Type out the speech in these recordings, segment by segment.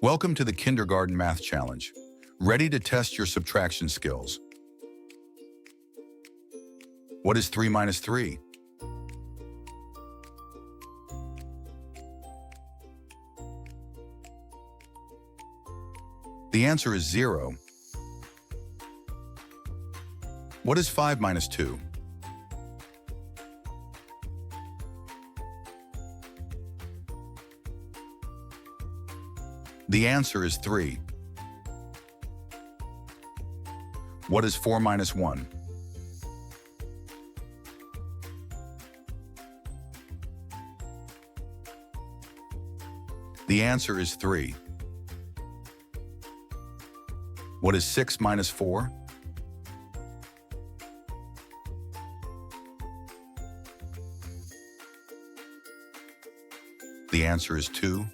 Welcome to the Kindergarten Math Challenge. Ready to test your subtraction skills? What is 3 minus 3? The answer is 0. What is 5 minus 2? The answer is 3. What is 4 minus 1? The answer is 3. What is 6 minus 4? The answer is 2.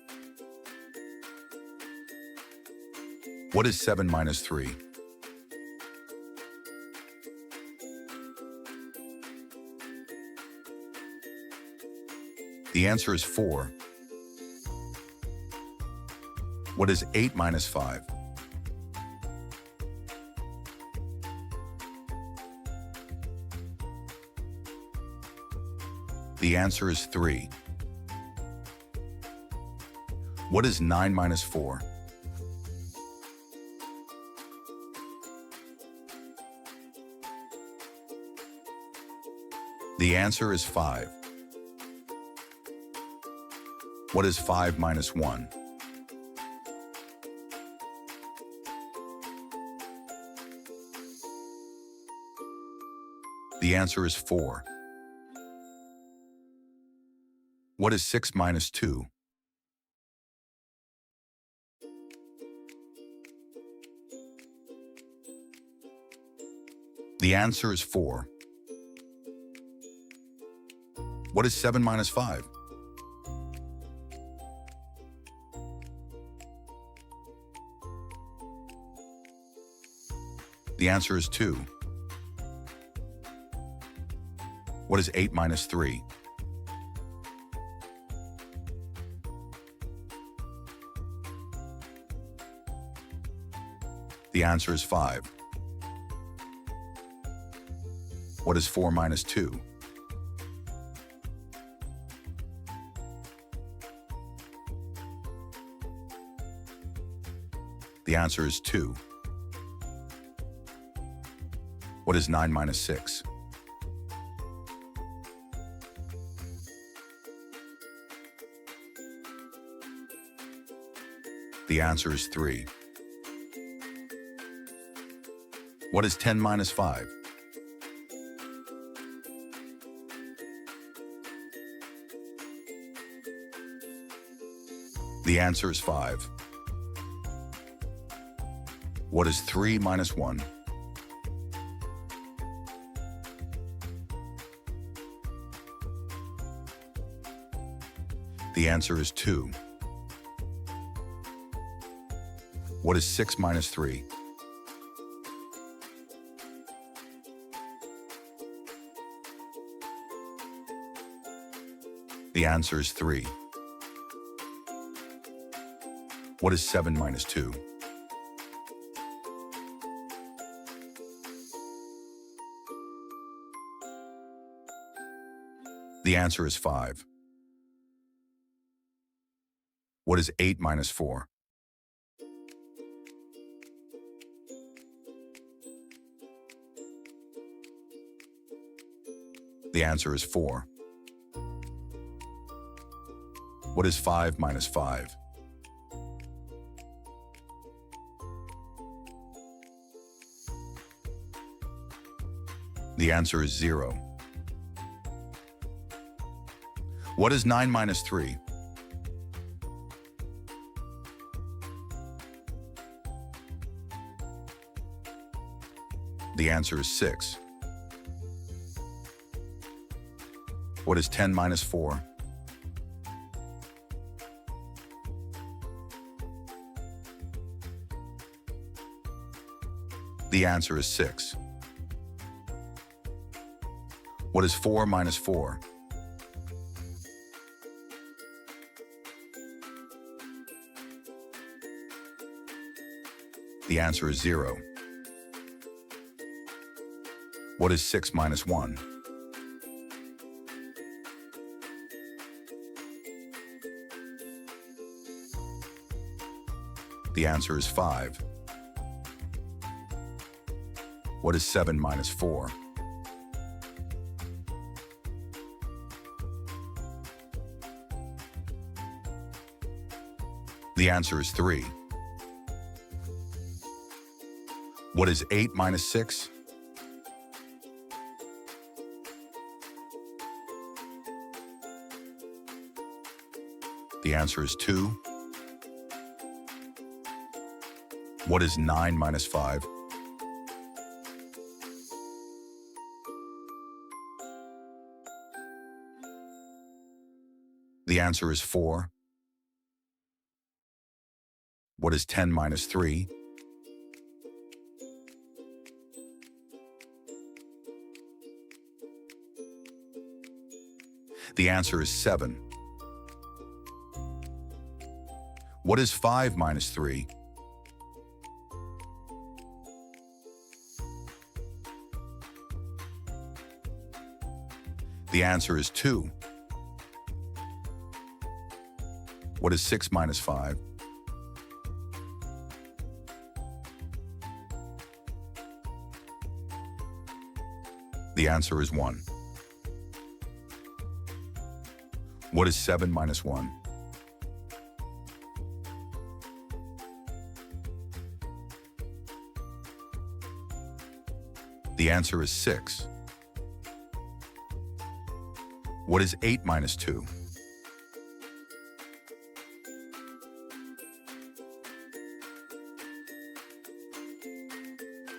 What is 7 minus 3? The answer is 4. What is 8 minus 5? The answer is 3. What is 9 minus 4? The answer is 5. What is 5 minus 1? The answer is 4. What is 6 minus 2? The answer is 4. What is 7 minus 5? The answer is 2. What is 8 minus 3? The answer is 5. What is 4 minus 2? The answer is 2. What is 9 minus 6? The answer is 3. What is 10 minus 5? The answer is 5. What is 3 minus 1? The answer is 2. What is 6 minus 3? The answer is 3. What is 7 minus 2? The answer is 5. What is 8 minus 4? The answer is 4. What is 5 minus 5? The answer is 0. What is 9 minus 3? The answer is 6. What is 10 minus 4? The answer is 6. What is 4 minus 4? The answer is 0. What is 6 minus 1? The answer is 5. What is 7 minus 4? The answer is 3. What is 8 minus 6? The answer is 2. What is 9 minus 5? The answer is 4. What is 10 minus 3? The answer is 7. What is 5 minus 3? The answer is 2. What is 6 minus 5? The answer is 1. What is 7 minus 1? The answer is 6. What is 8 minus 2?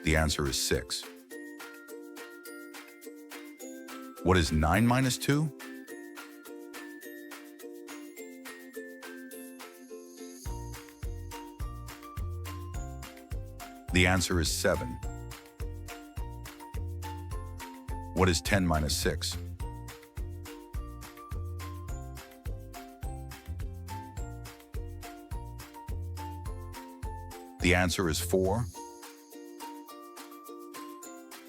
The answer is 6. What is 9 minus 2? The answer is 7. What is 10 minus 6? The answer is 4.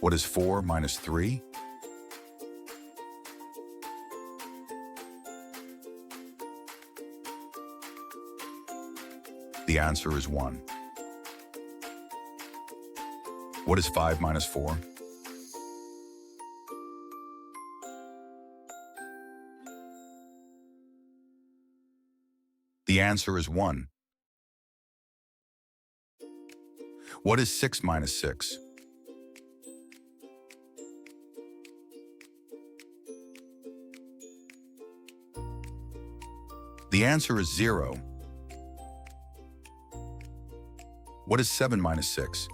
What is 4 minus 3? The answer is 1. What is 5 minus 4? The answer is 1. What is 6 minus 6? The answer is 0. What is 7 minus 6?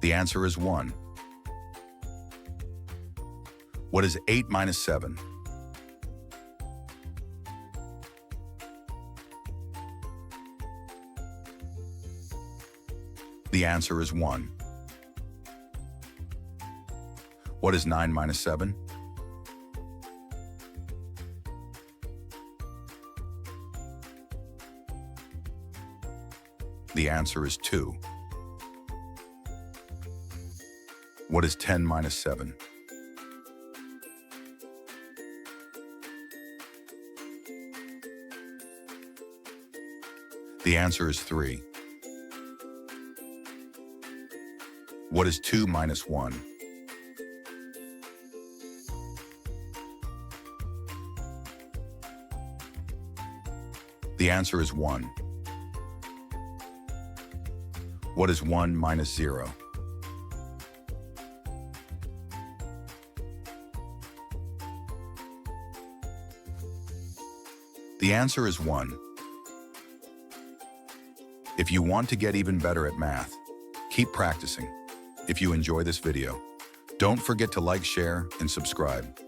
The answer is 1. What is 8 minus 7? The answer is 1. What is 9 minus 7? The answer is 2. What is 10 minus 7? The answer is 3. What is 2 minus 1? The answer is 1. What is 1 minus 0? The answer is 1. If you want to get even better at math, keep practicing. If you enjoy this video, don't forget to like, share, and subscribe.